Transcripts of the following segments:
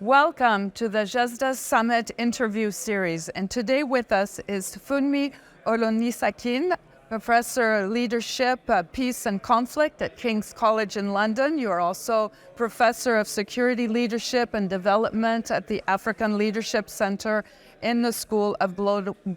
Welcome to the GESDA Summit interview series. And today with us is Funmi Olonisakin, Professor of Leadership, Peace and Conflict at King's College in London. You are also Professor of Security Leadership and Development at the African Leadership Center in the School of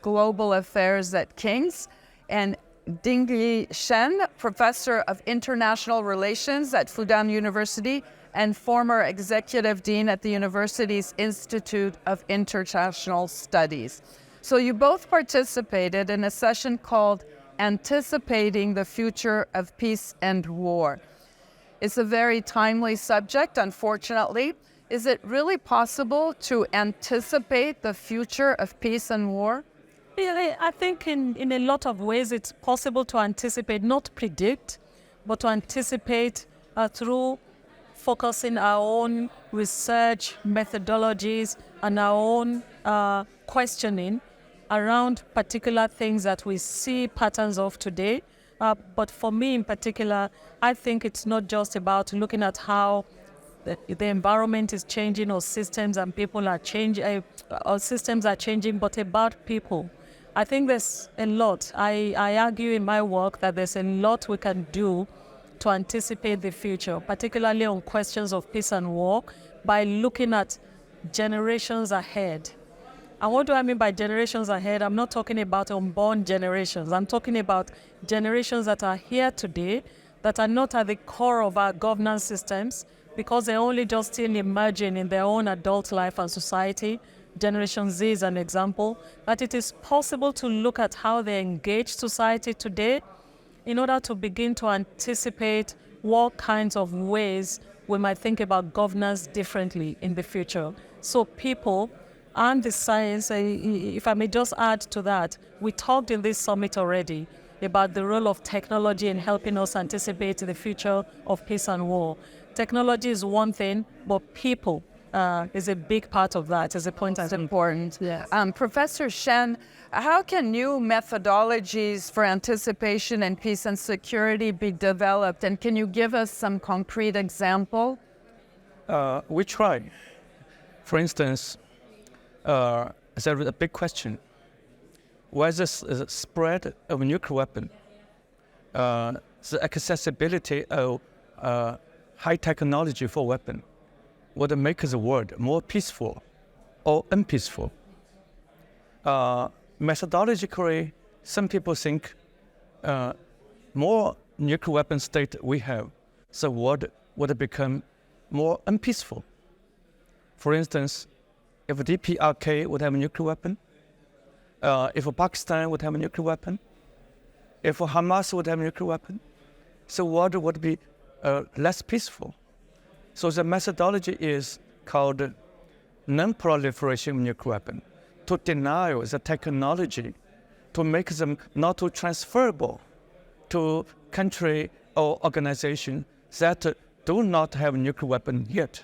Global Affairs at King's. And Dingli Shen, Professor of International Relations at Fudan University and former Executive Dean at the university's Institute of International Studies. So you both participated in a session called Anticipating the Future of Peace and War. It's a very timely subject, unfortunately. Is it really possible to anticipate the future of peace and war? Yeah, I think in a lot of ways it's possible to anticipate, not predict, but to anticipate through focusing our own research methodologies and our own questioning around particular things that we see patterns of today. But for me in particular, I think it's not just about looking at how the environment is changing or systems and people are changing, or systems are changing, but about people. I think there's a lot. I argue in my work that there's a lot we can do to anticipate the future, particularly on questions of peace and war, by looking at generations ahead. And what do I mean by generations ahead? I'm not talking about unborn generations. I'm talking about generations that are here today, that are not at the core of our governance systems, because they're only just still emerging in their own adult life and society. Generation Z is an example, that it is possible to look at how they engage society today in order to begin to anticipate what kinds of ways we might think about governance differently in the future. So people and the science, if I may just add to that, we talked in this summit already about the role of technology in helping us anticipate the future of peace and war. Technology is one thing, but people is a big part of that, is a point that's important. Yes. Professor Shen, how can new methodologies for anticipation and peace and security be developed? And can you give us some concrete example? We try. For instance, there is a big question. Why is the spread of nuclear weapon, the accessibility of high technology for weapon, would make the world more peaceful or unpeaceful? Methodologically, some people think more nuclear weapon state we have, the world would become more unpeaceful. For instance, if DPRK would have a nuclear weapon, if Pakistan would have a nuclear weapon, if Hamas would have a nuclear weapon, the world would be less peaceful. So the methodology is called non-proliferation of nuclear weapon, to deny the technology, to make them not too transferable to country or organization that do not have nuclear weapon yet,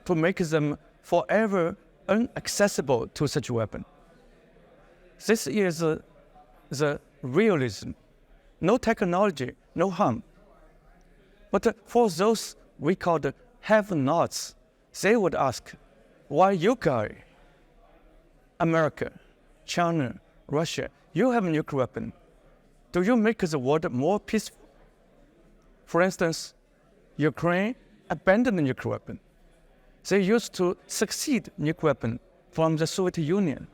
to make them forever inaccessible to such a weapon. This is the realism. No technology, no harm. But for those we call the have-nots, they would ask, why you guys, America, China, Russia, you have a nuclear weapon. Do you make the world more peaceful? For instance, Ukraine abandoned the nuclear weapon. They used to succeed nuclear weapon from the Soviet Union.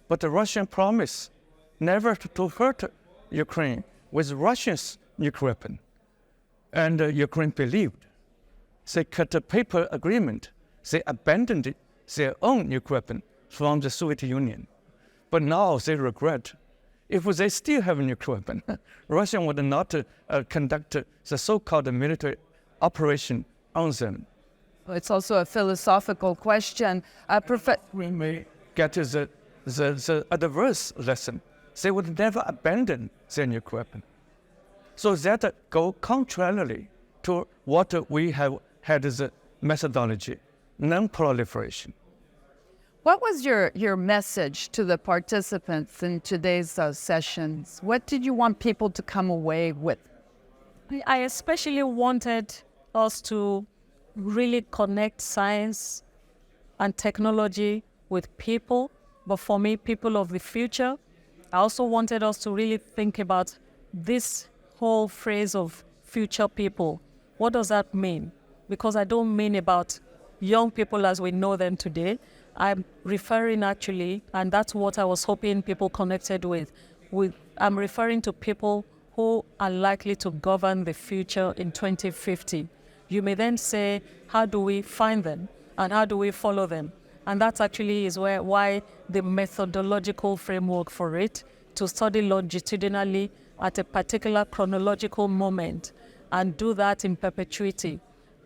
But the Russian promised never to hurt Ukraine with Russia's nuclear weapon. And Ukraine believed. They cut a paper agreement. They abandoned their own nuclear weapon from the Soviet Union. But now they regret. If they still have a nuclear weapon, Russia would not conduct the so-called military operation on them. It's also a philosophical question. We may get the adverse lesson. They would never abandon their nuclear weapon. So that go contrarily to what we have had as a methodology, non-proliferation. What was your message to the participants in today's sessions? What did you want people to come away with? I especially wanted us to really connect science and technology with people, but for me, people of the future. I also wanted us to really think about this whole phrase of future people. What does that mean? Because I don't mean about young people as we know them today. I'm referring actually, and that's what I was hoping people connected with. I'm referring to people who are likely to govern the future in 2050. You may then say, how do we find them and how do we follow them? And that actually is why the methodological framework for it, to study longitudinally at a particular chronological moment and do that in perpetuity,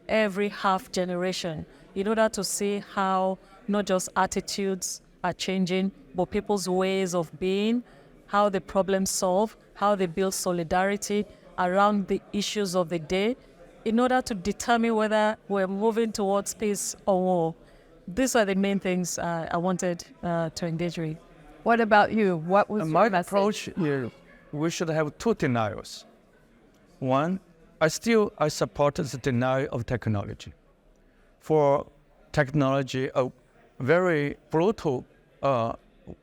every half generation, in order to see how not just attitudes are changing, but people's ways of being, how they problem solve, how they build solidarity around the issues of the day, in order to determine whether we're moving towards peace or war. These are the main things I wanted to engage with. What about you? What was my your message? approach is we should have two denials. One, I support the denial of technology. For technology, a very brutal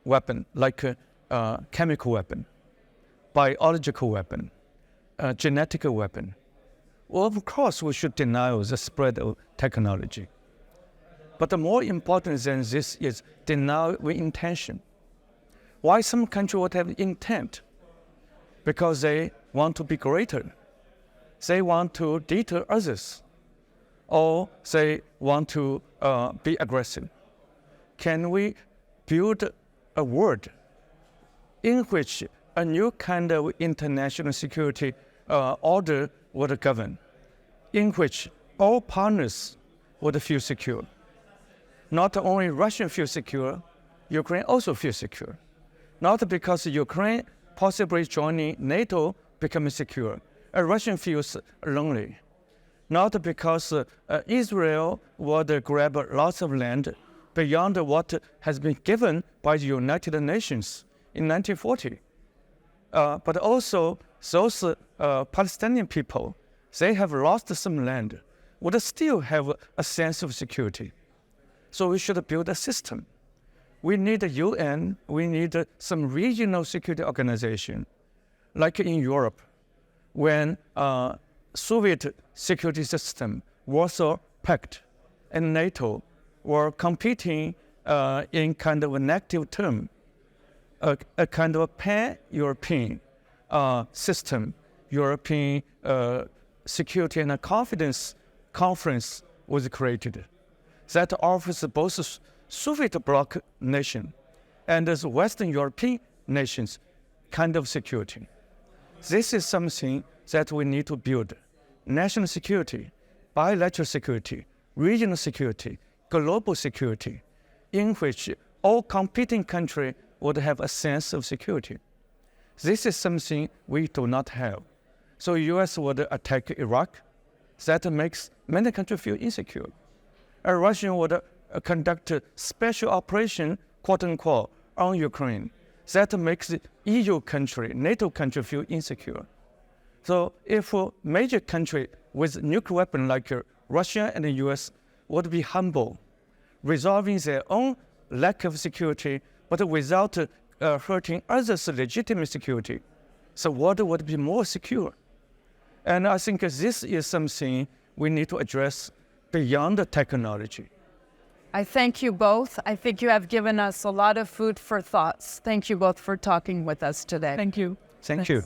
weapon like a chemical weapon, biological weapon, genetic weapon. Well, of course, we should deny the spread of technology. But the more important than this is denial with intention. Why some countries would have intent? Because they want to be greater. They want to deter others. Or they want to be aggressive. Can we build a world in which a new kind of international security order would govern, in which all partners would feel secure? Not only Russia feels secure, Ukraine also feels secure. Not because Ukraine possibly joining NATO becomes secure, Russia feels lonely. Not because Israel would grab lots of land beyond what has been given by the United Nations in 1940. But also those Palestinian people, they have lost some land, would still have a sense of security. So we should build a system. We need the UN, we need some regional security organization, like in Europe, when Soviet security system, Warsaw Pact, and NATO were competing in kind of a negative term, a kind of a pan-European system, European Security and Confidence Conference was created that offers both Soviet bloc nation and the Western European nations kind of security. This is something that we need to build. National security, bilateral security, regional security, global security, in which all competing countries would have a sense of security. This is something we do not have. So US would attack Iraq. That makes many countries feel insecure. And Russia would conduct a special operation, quote unquote, on Ukraine. That makes the EU country, NATO country feel insecure. So if a major country with nuclear weapon like Russia and the US would be humble, resolving their own lack of security, but without hurting others' legitimate security, the world would be more secure. And I think this is something we need to address beyond the technology. I thank you both. I think you have given us a lot of food for thoughts. Thank you both for talking with us today. Thank you. Thank you.